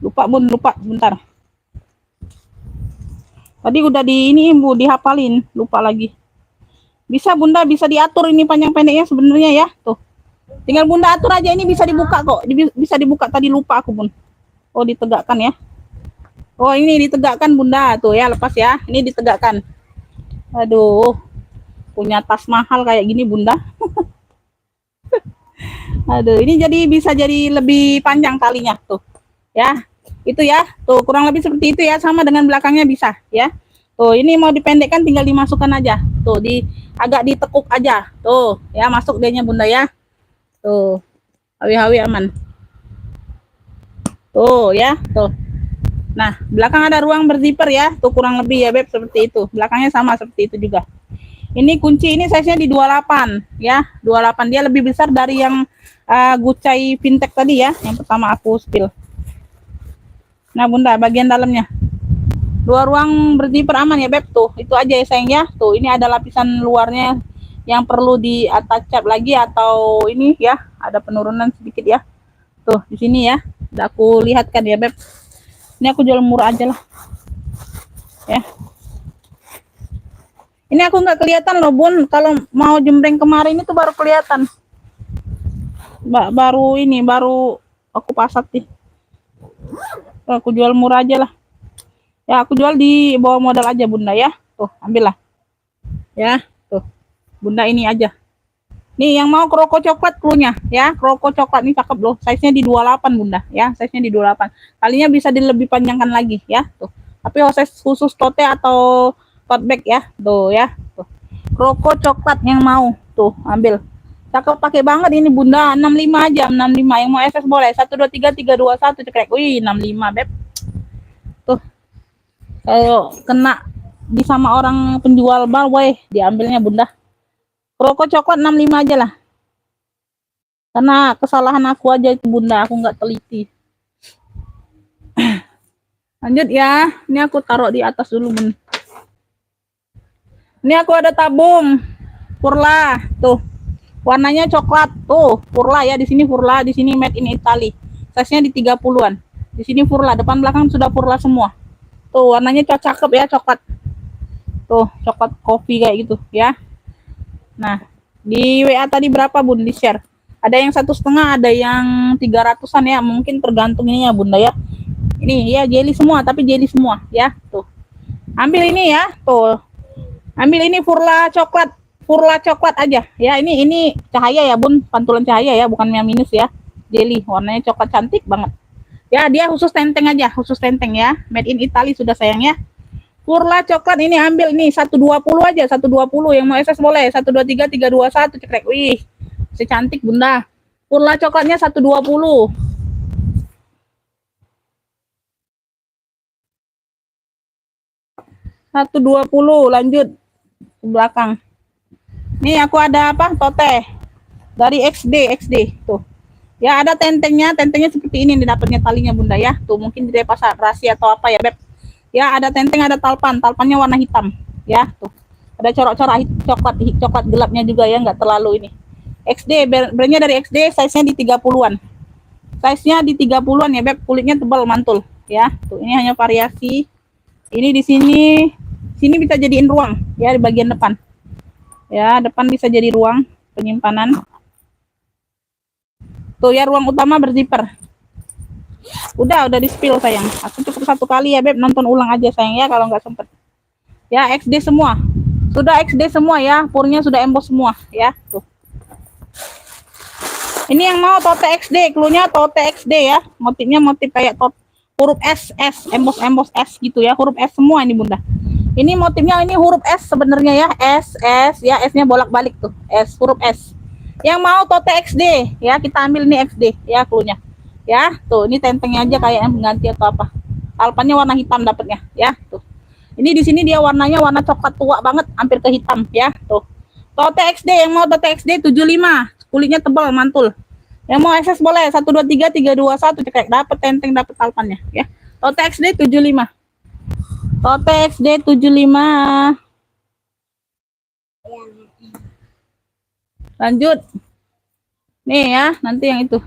Lupa bun, lupa bentar. Tadi udah di ini ibu dihafalin, lupa lagi. Bisa bunda, bisa diatur ini panjang pendeknya sebenarnya ya. Tuh. Tinggal bunda atur aja, ini bisa dibuka kok. Bisa dibuka, tadi lupa aku bun. Oh ditegakkan ya. Oh ini ditegakkan bunda, tuh ya lepas ya. Ini ditegakkan. Aduh, punya tas mahal kayak gini bunda. Aduh, ini jadi bisa jadi lebih panjang talinya tuh. Ya, itu ya. Tuh kurang lebih seperti itu ya, sama dengan belakangnya bisa ya. Tuh ini mau dipendekkan tinggal dimasukkan aja. Tuh di agak ditekuk aja. Tuh ya masuk dianya bunda ya. Tuh hawi-hawi aman. Tuh ya tuh. Nah belakang ada ruang berzipper ya. Tuh kurang lebih ya beb seperti itu. Belakangnya sama seperti itu juga. Ini kunci ini size nya di 28 ya. 28 dia lebih besar dari yang Gucai fintech tadi ya. Yang pertama aku spill. Nah bunda bagian dalamnya. Dua ruang berzipper aman ya beb. Tuh itu aja ya sayang ya. Tuh ini ada lapisan luarnya yang perlu di-attach lagi atau ini ya ada penurunan sedikit ya. Tuh di sini ya. Udah aku lihatkan ya beb. Ini aku jual murah aja lah. Ya. Ini aku nggak kelihatan loh bun. Kalau mau jembreng kemarin itu baru kelihatan. Baru ini baru aku pasat sih. Aku jual murah aja lah. Ya aku jual di bawah modal aja bunda ya. Tuh ambillah. Ya tuh. Bunda ini aja. Nih yang mau kroko coklat klunya ya. Kroko coklat ini cakep loh. Size-nya di 28 bunda ya. Size-nya di 28. Kalinya bisa dilebih panjangkan lagi ya. Tuh. Tapi size khusus tote atau tote bag ya. Tuh ya. Tuh. Kroko coklat yang mau. Tuh ambil. Cakep pakai banget ini bunda. 65 aja. 65. Yang mau SS boleh. 123 321 cekrek. Wih 65 beb. Tuh. Kalau kena di sama orang penjual bar, weh diambilnya bunda. Kroko coklat 65 aja lah. Karena kesalahan aku aja itu bunda, aku nggak teliti. Lanjut ya, ini aku taruh di atas dulu bun. Ini aku ada tabung Furla, tuh warnanya coklat, tuh Furla ya di sini Furla, di sini made in Italy. Size-nya di 30-an. Di sini Furla, depan belakang sudah Furla semua. Tuh warnanya cakep ya coklat. Tuh coklat kopi kayak gitu ya. Nah di WA tadi berapa bun di share? Ada yang 1,5, ada yang 300-an ya, mungkin tergantung ininya bunda ya. Ini ya jelly semua, tapi jelly semua ya. Tuh ambil ini ya, tuh ambil ini Furla coklat aja ya. Ini cahaya ya bun, pantulan cahaya ya, bukan yang minus ya. Jelly warnanya coklat cantik banget ya. Dia khusus tenteng aja, khusus tenteng ya, made in Italy sudah sayang ya. Furla coklat ini ambil nih 120 aja, 120. Yang mau SS boleh 123 321 cekrek. Wih secantik bunda. Furla coklatnya 120. 120. Lanjut ke belakang. Nih aku ada apa? Tote dari XD tuh. Ya ada tentengnya seperti ini nih dapatnya talinya bunda ya. Tuh mungkin di pasar rahasia atau apa ya beb. Ya ada tenteng, ada talpannya warna hitam ya. Tuh ada corak-corak coklat gelapnya juga ya, nggak terlalu ini. XD brandnya dari XD, size-nya di 30-an. Size-nya di 30-an ya beb, kulitnya tebal mantul ya. Tuh ini hanya variasi. Ini di sini bisa jadiin ruang ya di bagian depan. Ya, depan bisa jadi ruang. penyimpanan. Tuh ya, ruang utama berzipper. Udah di spill sayang. Aku cukup satu kali ya Beb, nonton ulang aja sayang ya kalau nggak sempet. Ya XD semua. Sudah XD semua ya, purnya sudah emboss semua ya. Tuh. Ini yang mau tote XD, cluenya tote XD ya. Motifnya motif kayak huruf S, emboss S gitu ya. Huruf S semua ini Bunda. Ini motifnya ini huruf S sebenarnya ya. S ya, S-nya bolak-balik tuh. S, huruf S. Yang mau tote XD ya, kita ambil ini XD ya cluenya. Ya, tuh ini tentengnya aja kayak yang pengganti atau apa. Alpannya warna hitam dapatnya ya, tuh. Ini di sini dia warnanya warna coklat tua banget, hampir ke hitam ya, tuh. Tote XD yang mau tote XD 75, kulitnya tebal mantul. Yang mau SS boleh 1 2 3 3 2 1 cekrek, dapat tenteng, dapat alpannya ya. Tote XD 75. Tote XD 75. Lanjut. Nih ya, nanti yang itu.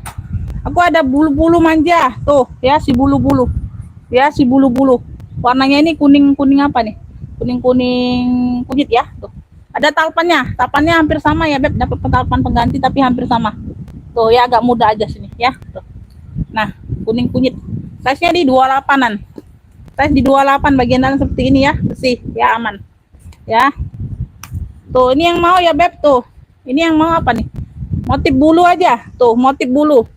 Aku ada bulu-bulu manja, tuh ya si bulu-bulu. Ya si bulu-bulu. Warnanya ini kuning-kuning apa nih? Kuning-kuning kunyit ya, tuh. Ada talpannya hampir sama ya Beb, dapat talpan pengganti tapi hampir sama. Tuh ya agak mudah aja sini ya, tuh. Nah, kuning kunyit. Size-nya di 28-an. Size di 28 bagian dalam seperti ini ya, bersih ya, aman. Ya. Tuh, ini yang mau ya Beb tuh. Ini yang mau apa nih? Motif bulu aja, tuh, motif bulu.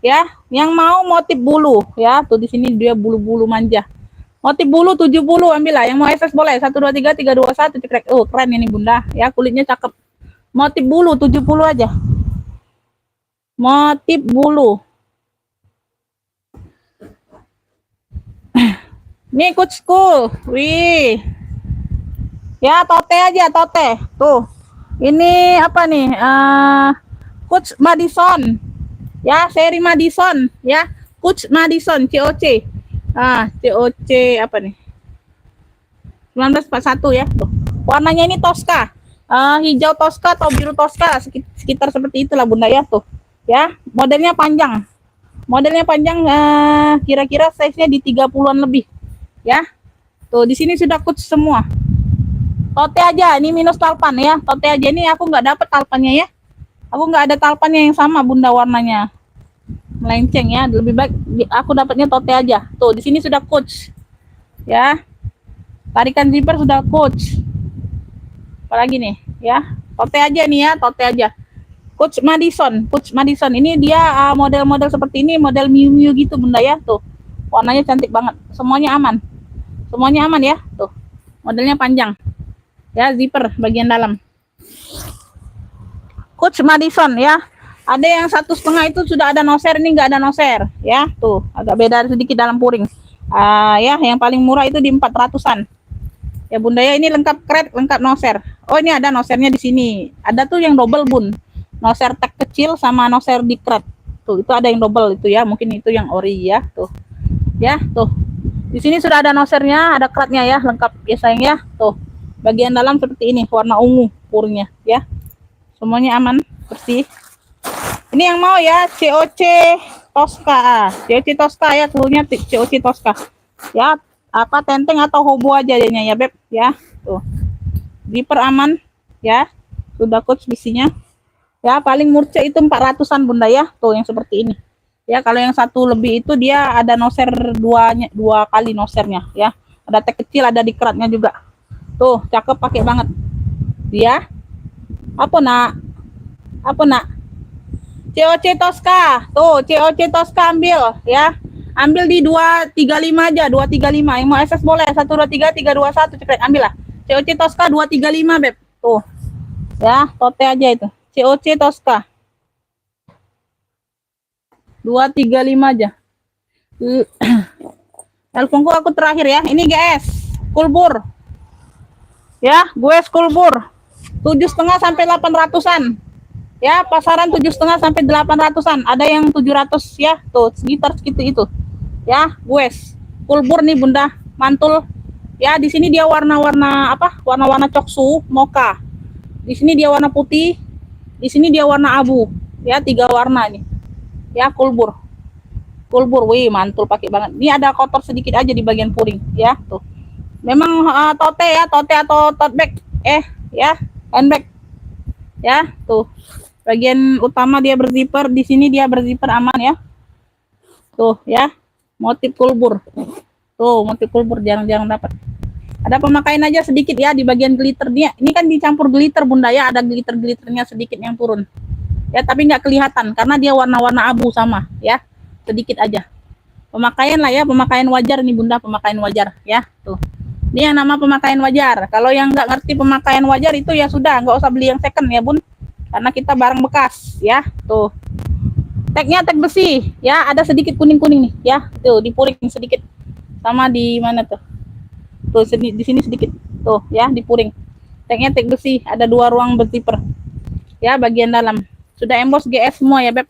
Ya, yang mau motif bulu ya, tuh di sini dia bulu-bulu manja. Motif bulu 70 ambil lah, yang mau SS boleh 1 2 3 3 2 1 cekrek. Oh, keren ini Bunda ya, kulitnya cakep. Motif bulu 70 aja. Motif bulu. Nih coachku. Wih. Ya, tote aja, tote. Tuh. Ini apa nih? Coach Madison. Ya, seri Madison ya. Coach Madison COC. COC apa nih? 1941 ya. Tuh. Warnanya ini Tosca. Hijau Tosca atau biru Tosca, sekitar seperti itulah Bunda ya, tuh. Ya, modelnya panjang. Modelnya panjang, kira-kira size-nya di 30-an lebih. Ya. Tuh, di sini sudah coach semua. Tote aja, ini minus talpan ya. Tote aja, ini aku nggak dapet talpannya ya. Aku nggak ada talpannya yang sama Bunda warnanya. Melenceng ya, lebih baik aku dapatnya tote aja. Tuh, di sini sudah coach. Ya. Tarikan zipper sudah coach. Apalagi nih, ya. Tote aja nih ya, tote aja. Coach Madison. Ini dia model-model seperti ini, model Miu Miu gitu Bunda ya, tuh. Warnanya cantik banget. Semuanya aman. Semuanya aman ya, tuh. Modelnya panjang. Ya, zipper bagian dalam. Coach Madison ya. Ada yang 1,5 itu sudah ada noser, ini nggak ada noser ya, tuh agak beda sedikit dalam puring. Ya, yang paling murah itu di 400-an. Ya Bunda ya, ini lengkap kret, lengkap noser. Oh, ini ada nosernya di sini. Ada tuh yang double Bun. Noser tag kecil sama noser di kret. Tuh, itu ada yang double itu ya, mungkin itu yang ori ya, tuh. Ya, tuh. Di sini sudah ada nosernya, ada kretnya ya, lengkap ya sayang ya, tuh. Bagian dalam seperti ini, warna ungu puringnya ya. Semuanya aman, bersih. Ini yang mau ya, COC Tosca. COC Tosca ya, cluenya COC Tosca. Ya, apa tenteng atau hobo aja jadinya ya Beb ya. Tuh. Zipper aman ya. Sudah coach bisinya. Ya, paling murce itu 400-an Bunda ya. Tuh yang seperti ini. Ya, kalau yang satu lebih itu dia ada noser dua kali nosernya ya. Ada tag kecil, ada di keratnya juga. Tuh, cakep pakai banget. Dia. Apa nak? COC Tosca. Tuh, COC Tosca ambil ya. Ambil di 235 aja, 235. Yang mau SS boleh 1 2 3 3 2 1 cekrek, ambil lah. COC Tosca 235 Beb. Tuh. Ya, tote aja itu. COC Tosca. 235 aja. Teleponku aku terakhir ya. Ini GS Kulbur. Ya, gue Kulbur. 7,5 sampai 800-an. Ya, pasaran 7,5 sampai 800-an. Ada yang 700 ya, tuh sekitar segitu itu. Ya, guys. Kulbur nih Bunda, mantul. Ya, di sini dia warna-warna apa? Warna-warna coksu, mocha. Di sini dia warna putih. Di sini dia warna abu. Ya, 3 warna nih. Ya, kulbur. Kulbur, wih, mantul pakai banget. Ini ada kotor sedikit aja di bagian puring, ya, tuh. Memang tote ya, tote atau tote bag. Ya, handbag. Ya, tuh. Bagian utama dia berzipper, di sini dia berzipper aman ya. Tuh ya. Motif kulbur. Tuh, motif kulbur jarang-jarang dapat. Ada pemakaian aja sedikit ya di bagian glitter dia. Ini kan dicampur glitter Bunda ya, ada glitter-glitternya sedikit yang turun. Ya, tapi nggak kelihatan karena dia warna-warna abu sama ya. Sedikit aja. Pemakaian lah ya, pemakaian wajar nih Bunda, pemakaian wajar ya. Tuh. Ini yang nama pemakaian wajar. Kalau yang nggak ngerti pemakaian wajar itu ya sudah, nggak usah beli yang second ya Bun. Karena kita barang bekas ya. Tuh. Tagnya tag besi ya, ada sedikit kuning-kuning nih ya. Tuh, dipuring sedikit. Sama di mana tuh? Tuh di sini sedikit. Tuh ya, dipuring. Tagnya tag besi, ada 2 ruang berzipper. Ya, bagian dalam. Sudah emboss GS semua ya, Beb.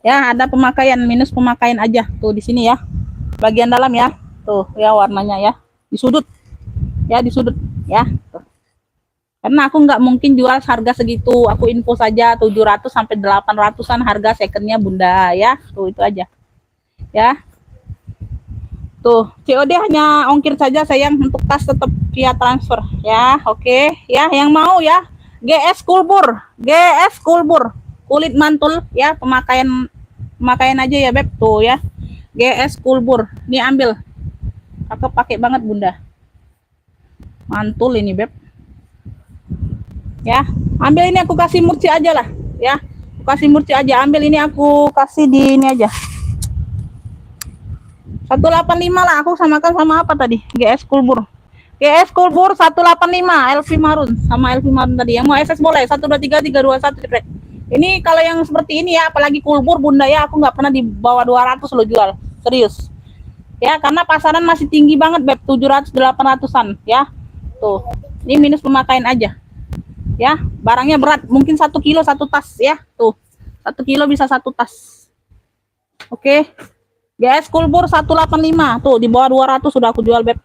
Ya, ada pemakaian minus pemakaian aja. Tuh di sini ya. Bagian dalam ya. Tuh ya warnanya ya. Di sudut. Ya, di sudut ya. Tuh. Karena aku nggak mungkin jual harga segitu. Aku info saja 700 sampai 800-an harga secondnya Bunda ya. Tuh itu aja. Ya. Tuh, COD hanya ongkir saja sayang, untuk tas tetap via transfer ya. Oke, ya yang mau ya. GS Kulbur, GS Kulbur. Kulit mantul ya, pemakaian aja ya, Beb. Tuh ya. GS Kulbur. Ini ambil. Aku pakai banget Bunda. Mantul ini, Beb. Ya, ambil ini aku kasih murci aja lah ya. Aku kasih murci aja, ambil ini aku kasih di ini aja. 185 lah, aku samakan sama apa tadi? GS Kulbur. GS Kulbur 185 LV Marun sama LV Marun tadi. Yang mau SS boleh 123 321 cepet. Ini kalau yang seperti ini ya, apalagi Kulbur Bunda ya, aku nggak pernah di bawah 200 lo jual. Serius. Ya, karena pasaran masih tinggi banget, Beb, 700 800-an ya. Tuh. Ini minus pemakaian aja. Ya, barangnya berat, mungkin 1 kilo 1 tas ya. Tuh. 1 kilo bisa 1 tas. Oke. GS Kulbur 185. Tuh, di bawah 200 sudah aku jual, Beb.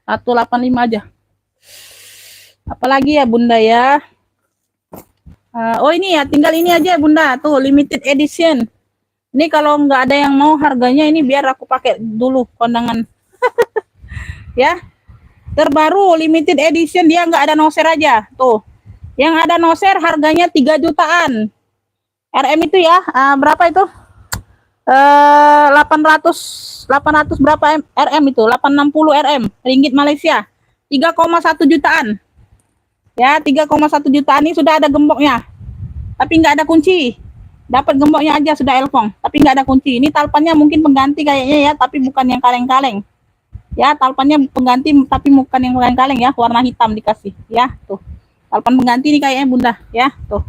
185 aja. Apalagi ya Bunda ya. Oh ini ya, tinggal ini aja Bunda. Tuh, limited edition. Ini kalau nggak ada yang mau harganya ini biar aku pakai dulu kondangan. Ya. Terbaru limited edition, dia nggak ada noser aja. Tuh. Yang ada noser harganya 3 jutaan. RM itu ya, berapa itu? 800 berapa RM itu? 860 RM ringgit Malaysia. 3,1 jutaan. Ya, 3,1 jutaan ini sudah ada gemboknya. Tapi nggak ada kunci. Dapat gemboknya aja sudah elfong, tapi nggak ada kunci. Ini talpannya mungkin pengganti kayaknya ya, tapi bukan yang kaleng-kaleng. Ya, talpannya pengganti tapi bukan yang kaleng-kaleng ya, warna hitam dikasih ya. Tuh. Talpan pengganti ini kayaknya Bunda ya, tuh.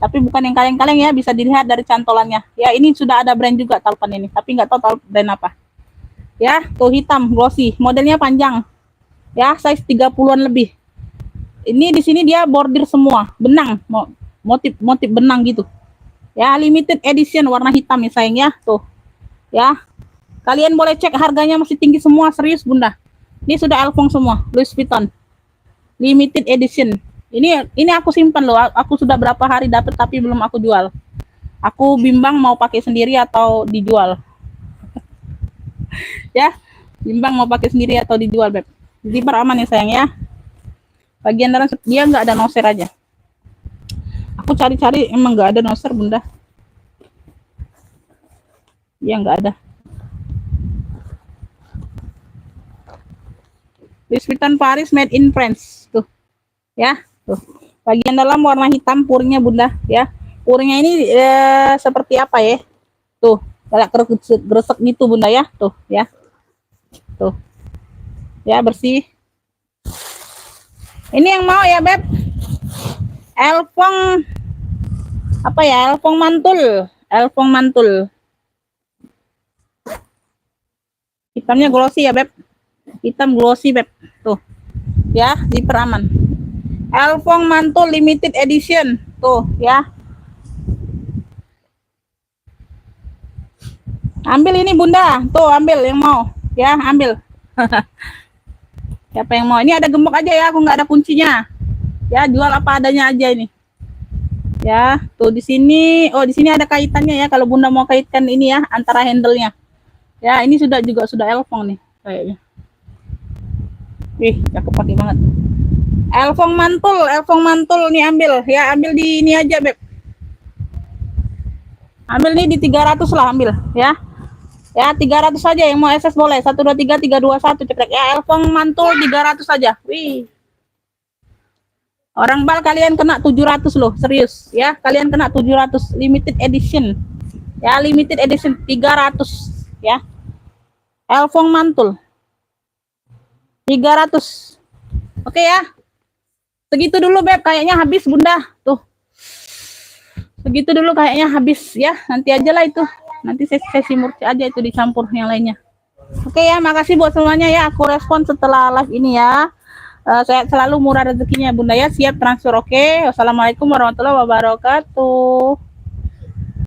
Tapi bukan yang kaleng-kaleng ya, bisa dilihat dari cantolannya. Ya, ini sudah ada brand juga talpan ini, tapi nggak tahu brand apa. Ya, tuh hitam glossy, modelnya panjang. Ya, size 30-an lebih. Ini di sini dia bordir semua, benang, motif benang gitu. Ya, limited edition warna hitam ya sayang ya, tuh. Ya. Kalian boleh cek harganya masih tinggi semua, serius Bunda. Ini sudah elfong semua, Louis Vuitton. Limited edition. Ini aku simpan loh. Aku sudah berapa hari dapat tapi belum aku jual. Aku bimbang mau pakai sendiri atau dijual. Ya, bimbang mau pakai sendiri atau dijual, Beb. Jadi beraman ya sayang ya. Bagian dalam dia nggak ada noser aja. Aku cari-cari emang nggak ada noser Bunda. Dia nggak ada. Louis Vuitton Paris made in France. Tuh. Ya, tuh. Bagian dalam warna hitam puringnya Bunda ya. Puringnya ini seperti apa ya? Tuh, kayak gresek gitu Bunda ya. Tuh, ya. Tuh. Ya, bersih. Ini yang mau ya, Beb. Elfong apa ya? Elfong mantul. Elfong mantul. Hitamnya glossy ya, Beb. Hitam glossy, Beb. Tuh. Ya, zipper aman. Elfong mantul limited edition. Tuh, ya. Ambil ini Bunda. Tuh, ambil yang mau. Ya, ambil. Siapa yang mau? Ini ada gembok aja ya, aku nggak ada kuncinya. Ya, jual apa adanya aja ini. Ya, tuh di sini. Oh, di sini ada kaitannya ya. Kalau Bunda mau kaitkan ini ya, antara handle-nya. Ya, ini sudah elfong nih kayaknya. Wih, cakep pakai banget. Elfong mantul nih ambil. Ya, ambil di ini aja, Beb. Ambil nih di 300 lah ambil, ya. Ya, 300 saja yang mau SS boleh. 123 321 cekrek. Ya, Elfong mantul 300 saja. Wih. Orang bal kalian kena 700 loh, serius. Ya, kalian kena 700 limited edition. Ya, limited edition 300 ya. Elfong mantul 300. Oke ya. Segitu dulu Beb, kayaknya habis Bunda. Tuh. Segitu dulu kayaknya habis ya. Nanti aja lah itu. Nanti sesi murci aja itu dicampur yang lainnya. Oke ya, makasih buat semuanya ya. Aku respon setelah live ini ya. Sehat selalu, murah rezekinya Bunda ya. Siap transfer oke. Wassalamualaikum warahmatullahi wabarakatuh.